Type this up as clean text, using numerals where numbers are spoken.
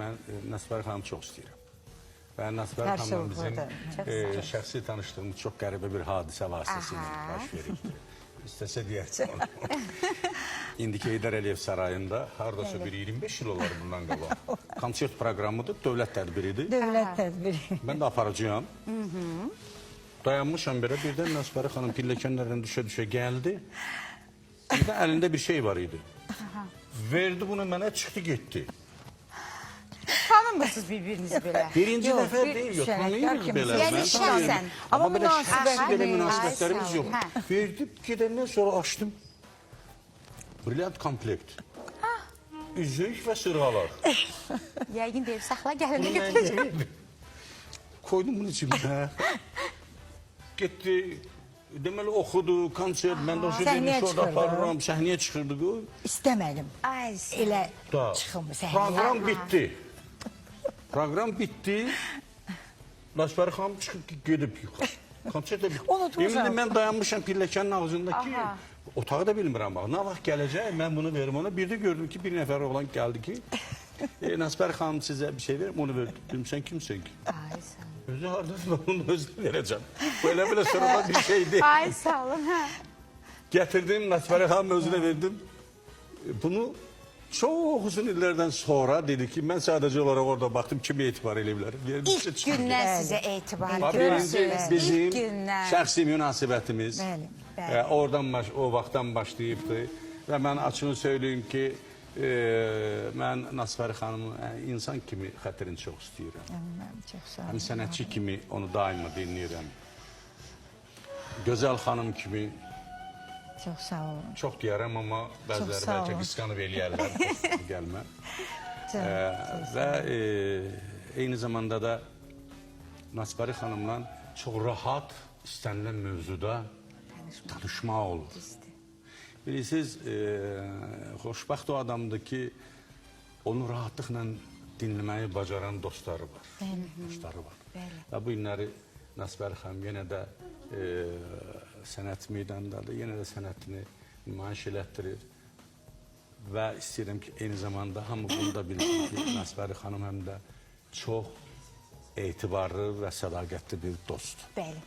Mən Nəsbər xanımı çox istəyirəm. Və Nəsbər xanımla bizim şəxsi tanışdığımız çox qəribə bir hadisə vasitəsilə baş veribdir. İstəsə deyək onu. İndiki Heydər Əliyev Sarayında haradasa bir 25 yıl olar bundan qabaq. Konsert proqramıdır, dövlət tədbiridir. Dövlət tədbiri. Mən də aparacağım. Dayanmışam belə, birdən Nəsbər xanım pilləkənlərdən düşə-düşə gəldi. Bir də əlində bir şey var idi. Verdi bunu mənə, çıxdı getdi. Tanımırsınız bir-birinizi belə. Birinci dəfə deyil, yok, tanıyırız belə. Yəni şəxsən. Amma belə şəxsi belə münasibətlərimiz yox. Verdi, gedəndən sonra açdım. Brilliant komplekt. Üzük və sırğalar. Yəqin deyib, saxla gəlini götürəcəm. Koydum bunun içimdə. Getdi, deməli oxudu, konsert, mən də o şey demiş, orada aparıram, səhnəyə çıxırdı. İstəmədim. Elə çıxım səhnəyə. Proqram bitdi. Proqram bitdi. Nəsbər xanım çıxıb gedib yuxarı. Konsert də bitdi. Eminim mən dayanmışam pilləkənin ağzında ki, otağı da bilmirəm bax. Nə vaxt gələcək, mən bunu verim ona. Bir də gördüm ki, bir nəfər oğlan gəldi ki, Nəsbər xanım sizə bir şey verim, onu verdim. Dedim, sən kimsən ki? Ay sağ olun. Özü hardasın, onun özünü verəcəm. Belə sonradan bir şey deyil. Ay sağ olun. Gətirdim, Nəsbər xanım özünə verdim. Bunu çox uzun illərdən sonra dedi ki, mən sadəcə olaraq orada baxdım, kimi etibar elə bilərəm. İlk gündən sizə etibar görürsünüz. Bizim şəxsi münasibətimiz o vaxtdan başlayıbdı. Və mən açını söyleyeyim ki, mən Nəsbər xanımın insan kimi xətrini çox istəyirəm. Həm sənətçi kimi onu daima dinləyirəm. Gözəl xanım kimi çox sağ olun. Çox deyərəm, amma bəziləri bəlkə qısqanıb eləyərlər, gəlmə. Və eyni zamanda da Nəsbər xanımla çox rahat istənilən mövzuda tanışmaq olur. Bilirsiniz, xoşbəxt o adamdır ki, onu rahatlıqla dinləməyi bacaran dostları var. Və bu günləri Nəsbər xanım yenə də sənət meydanındadır, yenə də sənətini nümayiş elətdirir. Və istəyirəm ki, eyni zamanda hamı bunu da bilsin ki, Nəsbər xanım həm də çox etibarlı və sədaqətli bir dostdur. Bəli.